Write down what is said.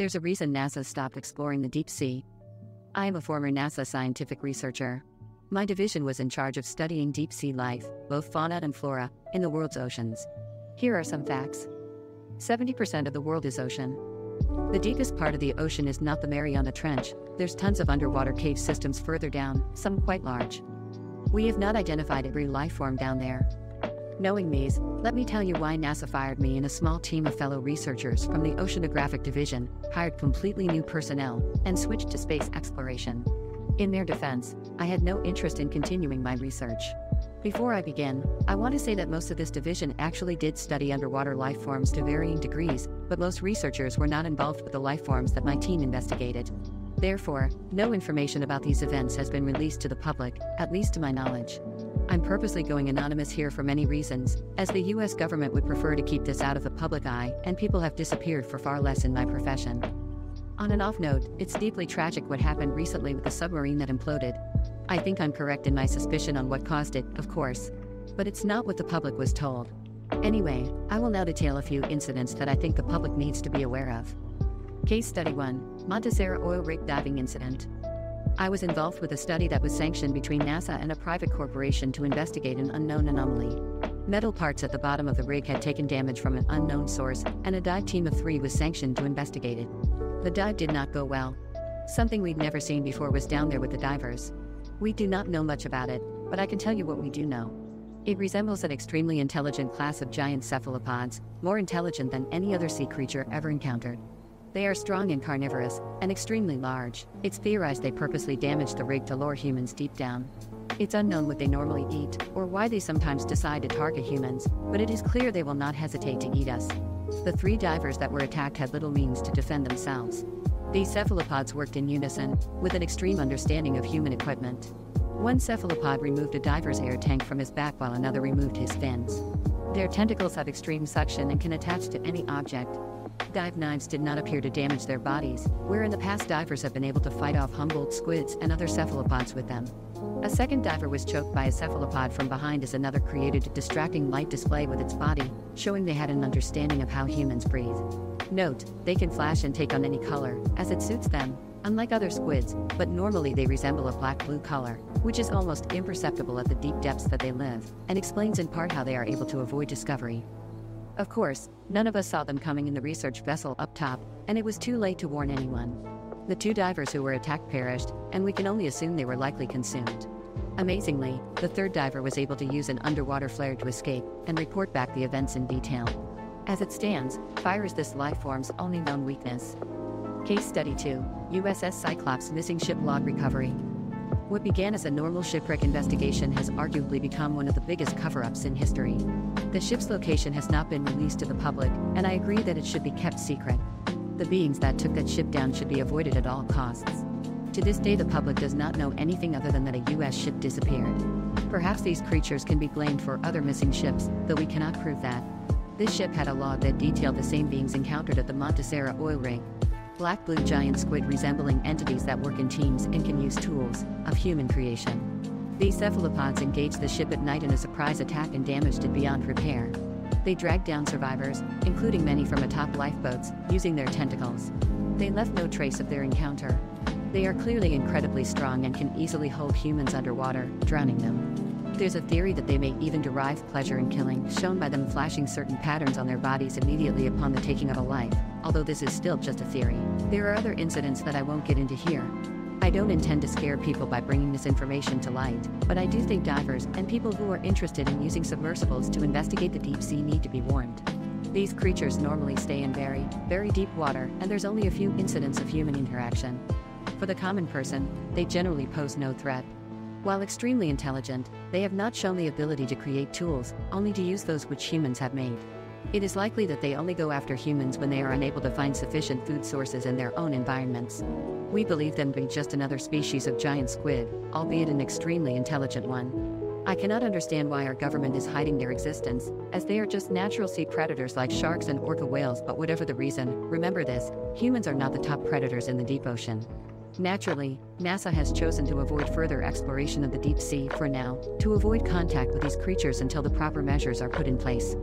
There's a reason NASA stopped exploring the deep sea. I am a former NASA scientific researcher. My division was in charge of studying deep sea life, both fauna and flora, in the world's oceans. Here are some facts. 70% of the world is ocean. The deepest part of the ocean is not the Mariana Trench. There's tons of underwater cave systems further down, some quite large. We have not identified every life form down there. Knowing these, let me tell you why NASA fired me and a small team of fellow researchers from the Oceanographic Division, hired completely new personnel, and switched to space exploration. In their defense, I had no interest in continuing my research. Before I begin, I want to say that most of this division actually did study underwater life forms to varying degrees, but most researchers were not involved with the life forms that my team investigated. Therefore, no information about these events has been released to the public, at least to my knowledge. I'm purposely going anonymous here for many reasons, as the US government would prefer to keep this out of the public eye, and people have disappeared for far less in my profession. On an off note, it's deeply tragic what happened recently with the submarine that imploded. I think I'm correct in my suspicion on what caused it, of course. But it's not what the public was told. Anyway, I will now detail a few incidents that I think the public needs to be aware of. Case Study 1, Montesera Oil Rig Diving Incident. I was involved with a study that was sanctioned between NASA and a private corporation to investigate an unknown anomaly. Metal parts at the bottom of the rig had taken damage from an unknown source, and a dive team of 3 was sanctioned to investigate it. The dive did not go well. Something we'd never seen before was down there with the divers. We do not know much about it, but I can tell you what we do know. It resembles an extremely intelligent class of giant cephalopods, more intelligent than any other sea creature ever encountered. They are strong and carnivorous, and extremely large. It's theorized they purposely damaged the rig to lure humans deep down. It's unknown what they normally eat, or why they sometimes decide to target humans, but it is clear they will not hesitaate to eat us. The 3 divers that were attacked had little means to defend themselves. These cephalopods worked in unison, with an extreme understanding of human equipment. One cephalopod removed a diver's air tank from his back while another removed his fins. Their tentacles have extreme suction and can attach to any object. Dive knives did not appear to damage their bodies, where in the past divers have been able to fight off Humboldt squids and other cephalopods with them. A second diver was choked by a cephalopod from behind as another created a distracting light display with its body, showing they had an understanding of how humans breathe. Note, they can flash and take on any color, as it suits them, unlike other squids, but normally they resemble a black-blue color, which is almost imperceptible at the deep depths that they live, and explains in part how they are able to avoid discovery. Of course, none of us saw them coming in the research vessel up top, and it was too late to warn anyone. The 2 divers who were attacked perished, and we can only assume they were likely consumed. Amazingly, the 3rd diver was able to use an underwater flare to escape, and report back the events in detail. As it stands, fire is this life form's only known weakness. Case Study 2, USS Cyclops Missing Ship Log Recovery. What began as a normal shipwreck investigation has arguably become one of the biggest cover-ups in history. The ship's location has not been released to the public, and I agree that it should be kept secret. The beings that took that ship down should be avoided at all costs. To this day, the public does not know anything other than that a US ship disappeared. Perhaps these creatures can be blamed for other missing ships, though we cannot prove that. This ship had a log that detailed the same beings encountered at the Montesera oil rig. Black-blue giant squid resembling entities that work in teams and can use tools of human creation. These cephalopods engaged the ship at night in a surprise attack and damaged it beyond repair. They dragged down survivors, including many from atop lifeboats, using their tentacles. They left no trace of their encounter. They are clearly incredibly strong and can easily hold humans underwater, drowning them. There's a theory that they may even derive pleasure in killing, shown by them flashing certain patterns on their bodies immediately upon the taking of a life, although this is still just a theory. There are other incidents that I won't get into here. I don't intend to scare people by bringing this information to light, but I do think divers and people who are interested in using submersibles to investigate the deep sea need to be warned. These creatures normally stay in very, very deep water, and there's only a few incidents of human interaction. For the common person, they generally pose no threat. While extremely intelligent, they have not shown the ability to create tools, only to use those which humans have made. It is likely that they only go after humans when they are unable to find sufficient food sources in their own environments. We believe them to be just another species of giant squid, albeit an extremely intelligent one. I cannot understand why our government is hiding their existence, as they are just natural sea predators like sharks and orca whales, but whatever the reason, remember this, humans are not the top predators in the deep ocean. Naturally, NASA has chosen to avoid further exploration of the deep sea for now, to avoid contact with these creatures until the proper measures are put in place.